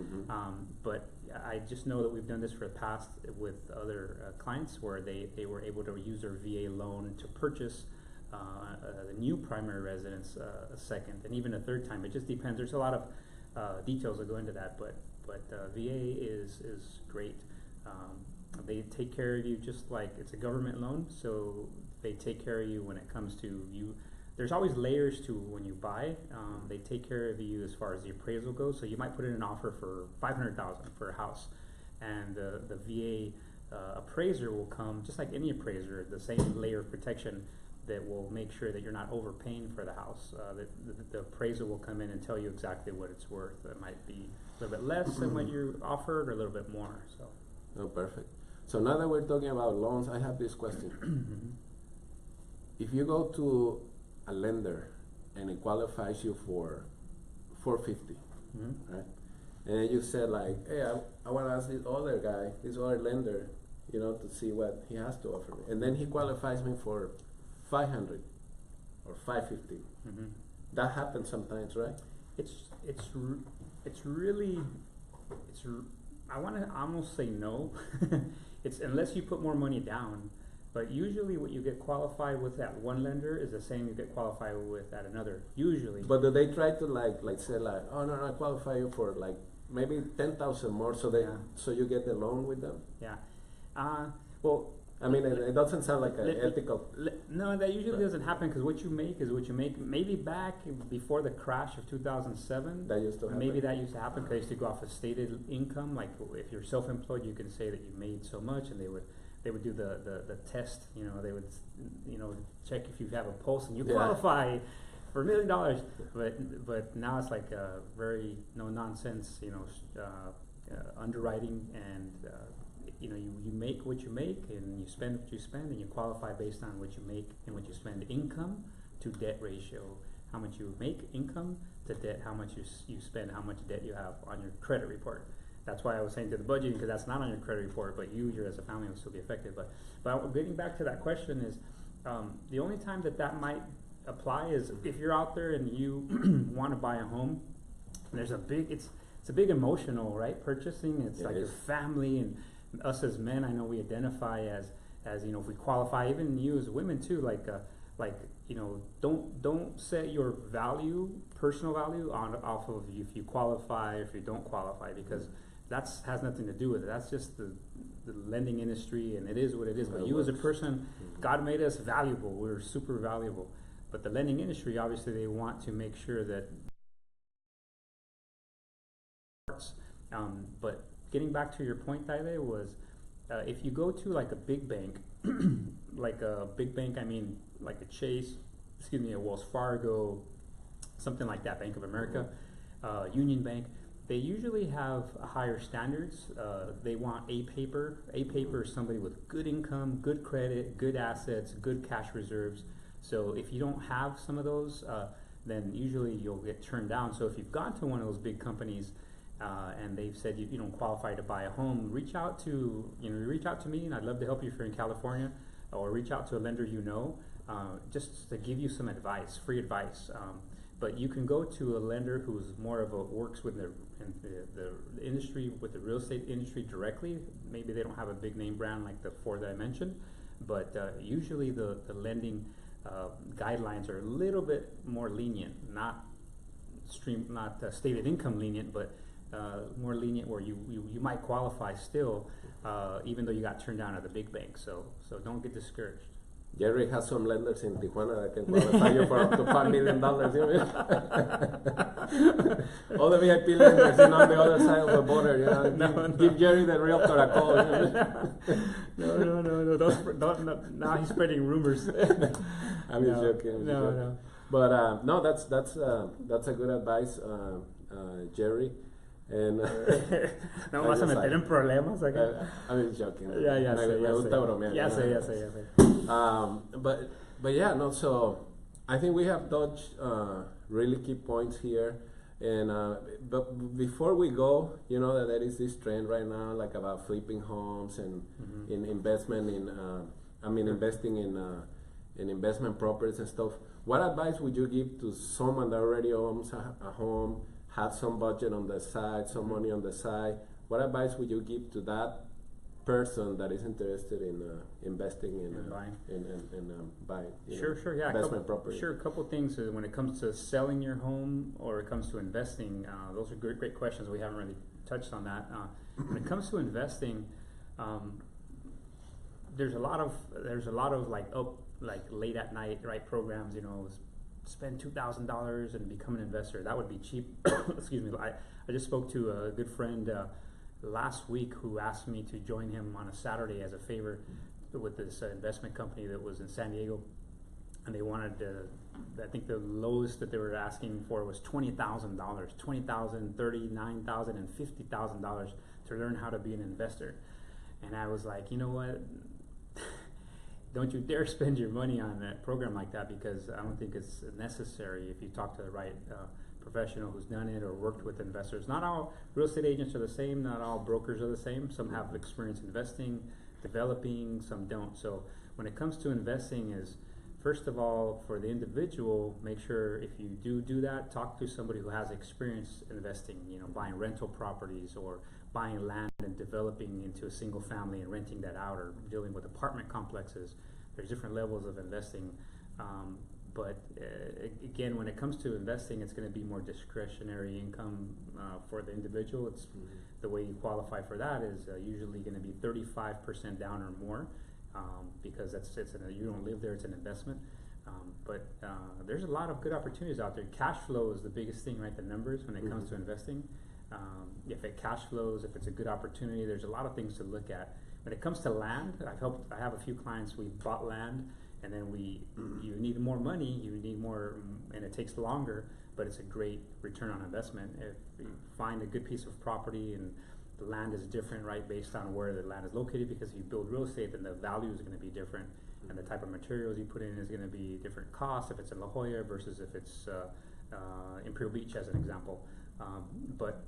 But I just know that we've done this for the past with other clients where they were able to use their VA loan to purchase a new primary residence a second and even a third time. It just depends. There's a lot of details that go into that, but VA is great. They take care of you just like it's a government loan, so they take care of you when it comes to you. There's always layers to when you buy. They take care of you as far as the appraisal goes. So you might put in an offer for $500,000 for a house, and the VA appraiser will come just like any appraiser, the same layer of protection that will make sure that you're not overpaying for the house. The appraiser will come in and tell you exactly what it's worth. It might be a little bit less than what you offered, or a little bit more. So. Oh, perfect. So now that we're talking about loans, I have this question. If you go to a lender and it qualifies you for $450, right? And then you said like, hey, I want to ask this other lender, you know, to see what he has to offer me. And then he qualifies me for $500 or $550. That happens sometimes, right? I want to almost say no. It's unless you put more money down. But usually what you get qualified with at one lender is the same you get qualified with at another, usually. But do they try to like say like, oh no, I qualify you for like maybe $10,000 more so you get the loan with them? Yeah. Well, I mean, it doesn't sound like an ethical. No, that usually doesn't happen because what you make is what you make. Maybe back before the crash of 2007, That used to happen. maybe that used to happen because I used to go off of stated income. Like if you're self-employed, you can say that you made so much, and they would do the test. You know, they would check if you have a pulse and you qualify for $1 million. But now it's like very no nonsense. Underwriting and. You make what you make and you spend what you spend and you qualify based on what you make and what you spend. Income to debt ratio, how much you make, income to debt, how much you spend, how much debt you have on your credit report. That's why I was saying to the budgeting, because that's not on your credit report, but you as a family will still be affected. But getting back to that question is, the only time that might apply is if you're out there and you want to buy a home. There's it's a big emotional, right? Purchasing, it's like your family and us as men. I know we identify as if we qualify, even you as women too, don't set your value, personal value off of if you qualify or if you don't qualify, because that has nothing to do with it. That's just the lending industry, and it is what it is. But you as a person, God made us valuable. We're super valuable. But the lending industry, obviously, they want to make sure that. But getting back to your point, Taide, was if you go to like a big bank, I mean like a Chase, a Wells Fargo, something like that, Bank of America, Union Bank, they usually have higher standards. They want A paper. A paper is somebody with good income, good credit, good assets, good cash reserves. So if you don't have some of those, then usually you'll get turned down. So if you've gone to one of those big companies, and they've said you don't qualify to buy a home, reach out to me, and I'd love to help you if you're in California, or reach out to a lender just to give you some advice, free advice. But you can go to a lender who's more of works with the industry, with the real estate industry directly. Maybe they don't have a big name brand like the four that I mentioned, but usually the lending guidelines are a little bit more lenient, not stated income lenient, but more lenient, where you might qualify still, even though you got turned down at the big bank. So don't get discouraged. Gerry has some lenders in Tijuana that can qualify you for up to $5 million. All the VIP lenders on the other side of the border. Give Gerry the Realtor a call. No. Don't, now he's spreading rumors. I'm just joking. No. But no, that's a good advice, Gerry. And no vas a meter en problemas acá. I'm just joking. Ya sé. Ya sé. But yeah, no. So I think we have touched really key points here. And but before we go, that there is this trend right now, like about flipping homes and in investment investing in investment properties and stuff. What advice would you give to someone that already owns a home, has some budget on the side, some money on the side? What advice would you give to that person that is interested in investing in buying investment property? Sure, a couple things when it comes to selling your home or it comes to investing. Those are great questions. We haven't really touched on that. When it comes to investing, there's a lot of like late at night programs. Spend $2,000 and become an investor. That would be cheap. Excuse me. I just spoke to a good friend last week who asked me to join him on a Saturday as a favor with this investment company that was in San Diego, and they wanted I think the lowest that they were asking for was $20,000, $20,000, $39,000, and $50,000 to learn how to be an investor. And I was like, you know what? Don't you dare spend your money on a program like that, because I don't think it's necessary if you talk to the right professional who's done it or worked with investors. Not all real estate agents are the same, not all brokers are the same. Some have experience investing, developing, some don't. So when it comes to investing, is first of all, for the individual, make sure if you do that, talk to somebody who has experience investing, buying rental properties or buying land and developing into a single family and renting that out, or dealing with apartment complexes. There's different levels of investing. But again, when it comes to investing, it's going to be more discretionary income for the individual. It's the way you qualify for that is usually going to be 35% down or more, because you don't live there; it's an investment. But there's a lot of good opportunities out there. Cash flow is the biggest thing, right? The numbers when it comes to investing. If it cash flows, if it's a good opportunity, there's a lot of things to look at. When it comes to land, I have a few clients. We bought land, and then you need more money, you need more, and it takes longer, but it's a great return on investment. If you find a good piece of property and the land is different, right, based on where the land is located, because if you build real estate, then the value is going to be different, and the type of materials you put in is going to be different costs if it's in La Jolla versus if it's Imperial Beach, as an example. But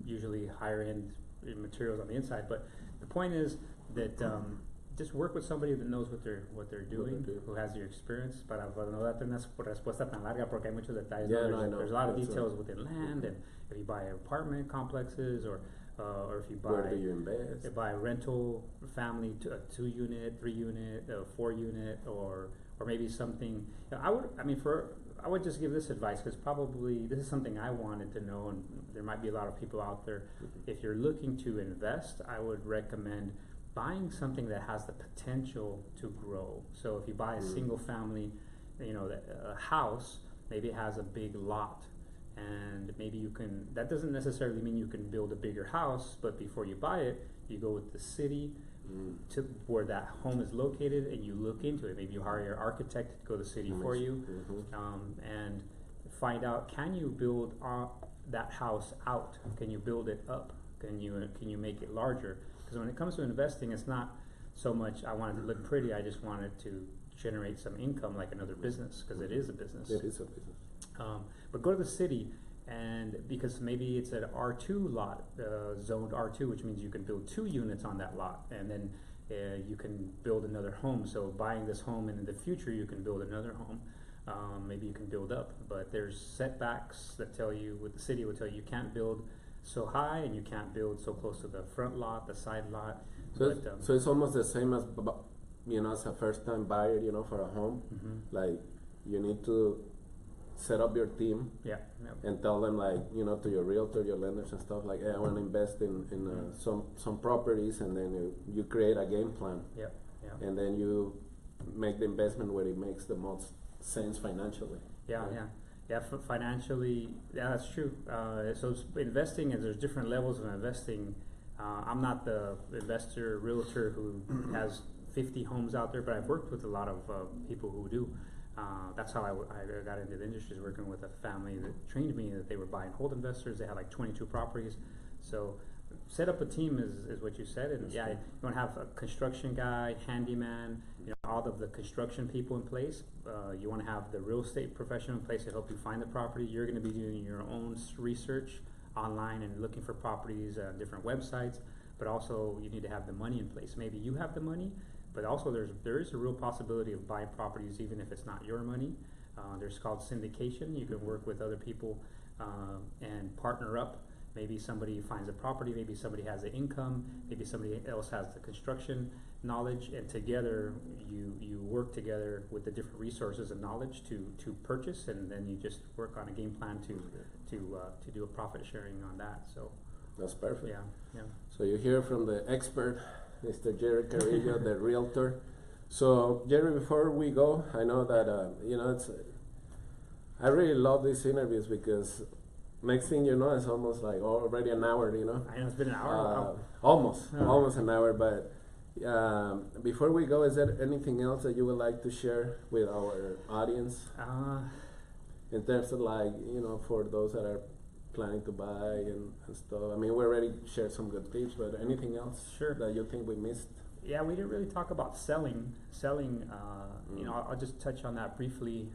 usually higher end materials on the inside. But the point is that just work with somebody that knows what they're doing, who has your experience. Para no darte una respuesta tan larga, porque hay muchos detalles. There's a lot of details within land, and if you buy apartment complexes, or if you buy, where do you invest? Buy a rental family, a 2-unit, 3-unit, 4-unit, or maybe something. I would just give this advice, because probably this is something I wanted to know, and there might be a lot of people out there. If you're looking to invest, I would recommend buying something that has the potential to grow. So if you buy a single family, a house, maybe it has a big lot, and maybe that doesn't necessarily mean you can build a bigger house, but before you buy it, you go with the city to where that home is located, and you look into it. Maybe you hire your architect to go to the city for you, and find out, can you build that house out? Can you build it up? Can you make it larger? Because when it comes to investing, it's not so much I want it to look pretty, I just want it to generate some income like another business, because it is a business. It is a business. But go to the city, and because maybe it's an R2 lot, zoned R2, which means you can build 2 units on that lot, and then you can build another home. So buying this home, and in the future you can build another home. Maybe you can build up, but there's setbacks that tell you, with the city will tell you can't build so high, and you can't build so close to the front lot, the side lot. So it's almost the same as as a first-time buyer, for a home. Like, you need to set up your team, and tell them, like, to your realtor, your lenders and stuff, like, hey, I want to invest in some properties, and then you create a game plan, and then you make the investment where it makes the most sense financially. Financially, that's true. So investing, and there's different levels of investing. I'm not the investor realtor who has 50 homes out there, but I've worked with a lot of people who do. That's how I got into the industry, working with a family that trained me, that they were buy and hold investors. They had like 22 properties. So set up a team is what you said, and you want to have a construction guy, handyman, all of the construction people in place. You want to have the real estate professional in place to help you find the property. You're going to be doing your own research online and looking for properties on different websites, but also you need to have the money in place. Maybe you have the money, but also there is a real possibility of buying properties even if it's not your money. There's called syndication. You can work with other people and partner up. Maybe somebody finds a property, maybe somebody has the income, maybe somebody else has the construction knowledge, and together you work together with the different resources and knowledge to purchase, and then you just work on a game plan to do a profit sharing on that. So that's perfect. Yeah. So you hear from the expert, Mr. Gerry Carrillo, the realtor. So Gerry, before we go, I know that I really love these interviews, because next thing you know, it's almost like already an hour, I know, it's been an hour. Almost an hour. But before we go, is there anything else that you would like to share with our audience? In terms of, like, for those that are planning to buy and stuff. I mean, we already shared some good tips, but anything else that you think we missed? Yeah, we didn't really talk about selling. I'll just touch on that briefly.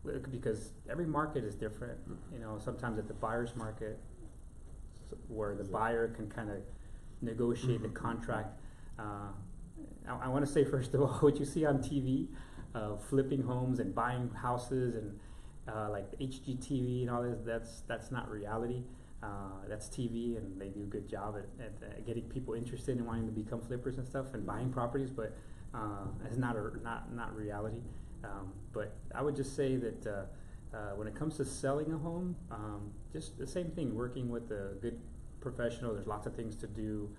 Because every market is different. Sometimes at the buyer's market, where the buyer can kind of negotiate the contract. I want to say, first of all, what you see on TV, flipping homes and buying houses and like HGTV and all this, that's not reality. That's TV, and they do a good job at getting people interested in wanting to become flippers and stuff and buying properties. But It's not reality. But I would just say that when it comes to selling a home, just the same thing. Working with a good professional. There's lots of things to do.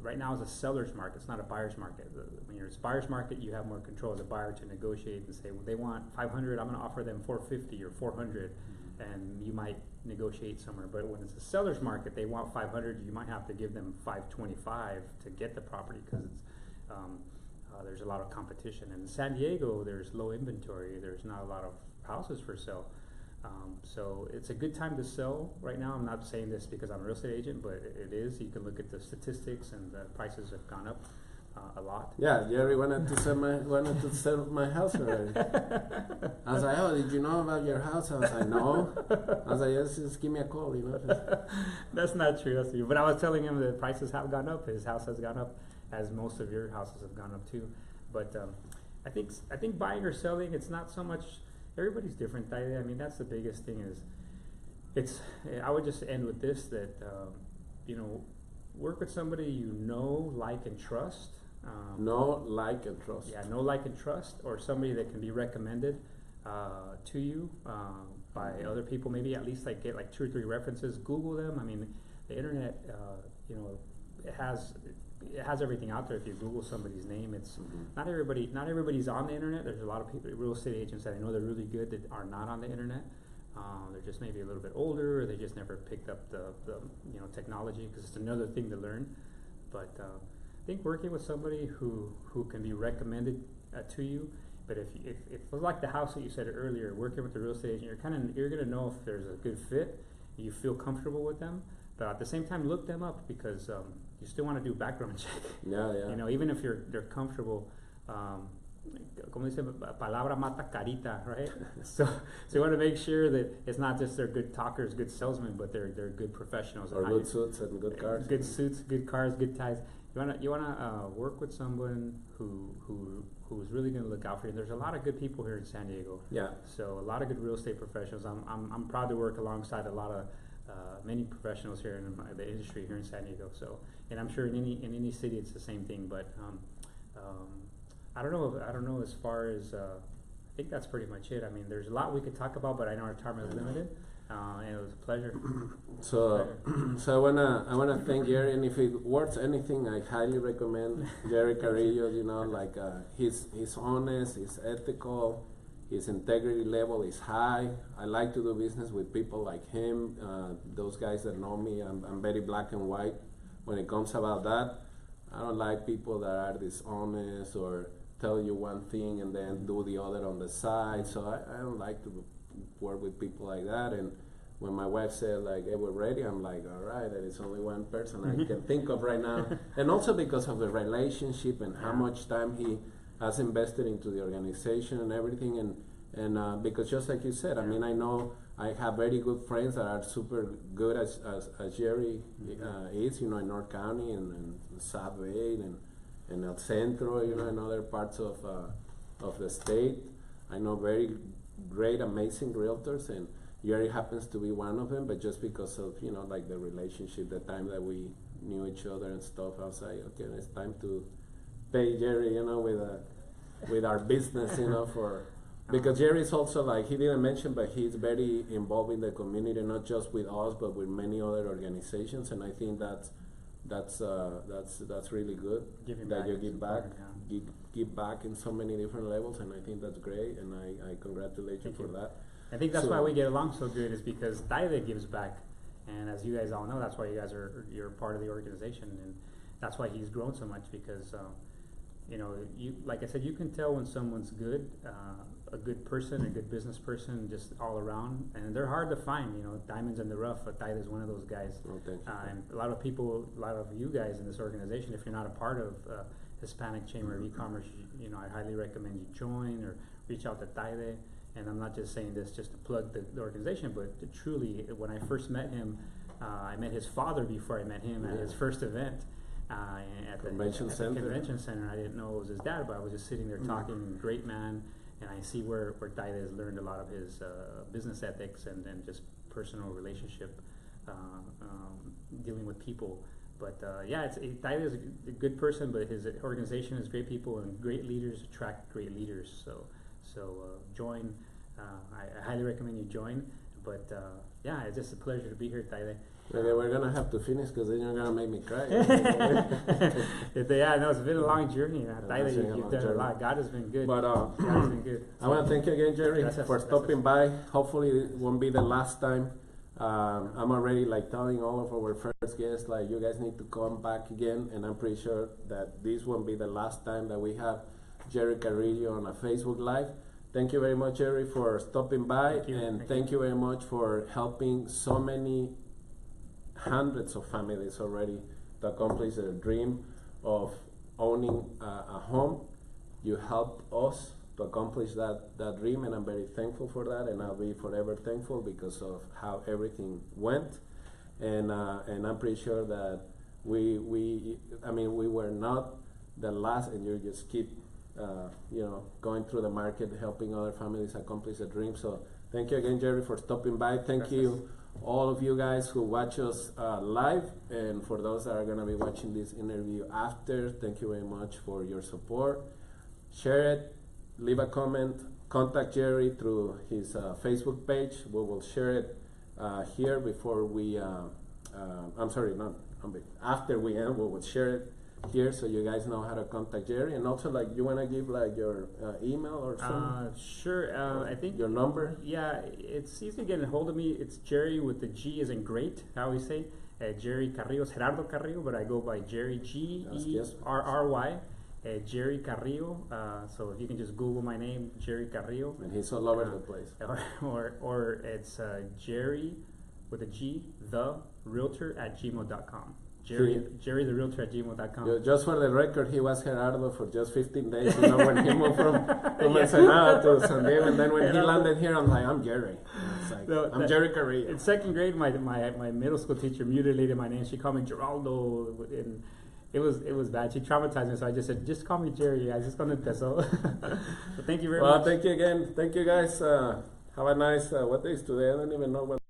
Right now it's a seller's market. It's not a buyer's market. When you're a buyer's market, you have more control as a buyer to negotiate and say, well, they want 500. I'm going to offer them 450 or 400, and you might negotiate somewhere. But when it's a seller's market, they want 500. You might have to give them 525 to get the property because it's there's a lot of competition. And in San Diego, there's low inventory. There's not a lot of houses for sale. So it's a good time to sell right now. I'm not saying this because I'm a real estate agent, but it is. You can look at the statistics, and the prices have gone up a lot. Yeah, Gerry wanted to sell my house already. I was like, oh, did you know about your house? I was like, no. I was like, just give me a call, That's not true. That's true. But I was telling him the prices have gone up. His house has gone up, as most of your houses have gone up too. But I think buying or selling, it's not so much. Everybody's different. I mean, that's the biggest thing. I would just end with this: that work with somebody you know, like, and trust. Know, like, and trust. Yeah, know, like, and trust, or somebody that can be recommended to you by other people. Maybe at least get 2 or 3 references. Google them. I mean, the internet, it has everything out there. If you Google somebody's name, it's not everybody's on the internet. There's a lot of people, real estate agents that I know they're really good that are not on the internet. They're just maybe a little bit older, or they just never picked up the technology, because it's another thing to learn. But I think working with somebody who can be recommended to you. But if like the house that you said earlier, working with the real estate agent, you're gonna know if there's a good fit. You feel comfortable with them, but at the same time, look them up, because you still want to do background check. Yeah. Even if they're comfortable. Como dice, palabra mata carita, right? so you want to make sure that it's not just they're good talkers, good salesmen, but they're good professionals. Or good suits and good cars. Good suits, good cars, good ties. You wanna work with someone who's really going to look out for you. And there's a lot of good people here in San Diego. Yeah. So a lot of good real estate professionals. I'm proud to work alongside a lot of many professionals here in the industry here in San Diego. So, and I'm sure in any city it's the same thing. But I don't know as far as I think that's pretty much it. I mean, there's a lot we could talk about, but I know our time is limited. And it was a pleasure. So I wanna thank Gerry, and if it worth anything, I highly recommend Gerry Carrillo. He's honest, he's ethical, his integrity level is high. I like to do business with people like him. Those guys that know me, I'm very black and white when it comes about that. I don't like people that are dishonest or tell you one thing and then do the other on the side. So I don't like to work with people like that. And when my wife said hey, we're ready, I'm like, all right, there is only one person I can think of right now. And also because of the relationship and how much time he has invested into the organization and everything. And because just like you said, I mean, I know I have very good friends that are super good as Gerry is, in North County and South Bay and El Centro, in other parts of the state. I know very great, amazing realtors, and Gerry happens to be one of them. But just because of the relationship, the time that we knew each other and stuff, I was like, okay, it's time to pay Gerry, with our business, for. Because Gerry is also he didn't mention, but he's very involved in the community, not just with us, but with many other organizations, and I think that's really good. You give back, give back in so many different levels, and I think that's great, and I congratulate you for that. I think that's why we get along so good, is because Daide gives back, and as you guys all know, that's why you're part of the organization, and that's why he's grown so much, because you, like I said, you can tell when someone's good, a good person, a good business person, just all around, and they're hard to find, diamonds in the rough. But Daide is one of those guys. Oh, thank you. And a lot of you guys in this organization, if you're not a part of Hispanic Chamber of E-commerce, I highly recommend you join or reach out to Daide. And I'm not just saying this just to plug the organization, but truly, when I first met him, I met his father before I met him at his first event. At the convention center. I didn't know it was his dad, but I was just sitting there talking. Great man, and I see where Daide has learned a lot of his business ethics and just personal relationship, dealing with people. Tyler is a good person, but his organization is great people, and great leaders attract great leaders. So join. I highly recommend you join. But it's just a pleasure to be here, Tyler. Okay, we're gonna have to finish because then you're gonna make me cry. It's been a long journey. Tyler, you've done a lot. God has been good. But God has been good. I want to thank you again, Gerry, for stopping by. Hopefully, it won't be the last time. I'm already telling all of our first guests, you guys need to come back again, and I'm pretty sure that this won't be the last time that we have Gerry Carrillo on a Facebook Live. Thank you very much, Gerry, for stopping by, thank you very much for helping so many hundreds of families already to accomplish their dream of owning a home. You helped us to accomplish that dream, and I'm very thankful for that, and I'll be forever thankful because of how everything went. And I'm pretty sure that we were not the last, and you just keep going through the market, helping other families accomplish a dream. So thank you again, Gerry, for stopping by. Thank you all of you guys who watch us live, and for those that are going to be watching this interview after, thank you very much for your support. Share it, leave a comment, contact Gerry through his Facebook page. We will share it here before we after we end. We will share it here so you guys know how to contact Gerry. And also, you want to give your email or something? Sure. I think your number. Yeah, it's easy to get a hold of me. It's Gerry with the G as in great. I always say Gerry Carrillo, Gerardo Carrillo, but I go by Gerry, Gerry. Gerry Carrillo. So if you can just Google my name, Gerry Carrillo. And he's all over the place. Or it's Gerry with a G, the Realtor at gmail.com. Gerry the Realtor at gmail.com. Just for the record, he was Gerardo for just 15 days. When he moved from Ensenada to San Diego, and then when he landed here, I'm like, I'm Gerry. I'm Gerry Carrillo. In second grade, my middle school teacher mutilated my name. She called me Geraldo, and it was bad. She traumatized me, so I just said, just call me Gerry. I just gonna so. So thank you very much. Well, thank you again. Thank you guys. Have a nice. What day is today? I don't even know what.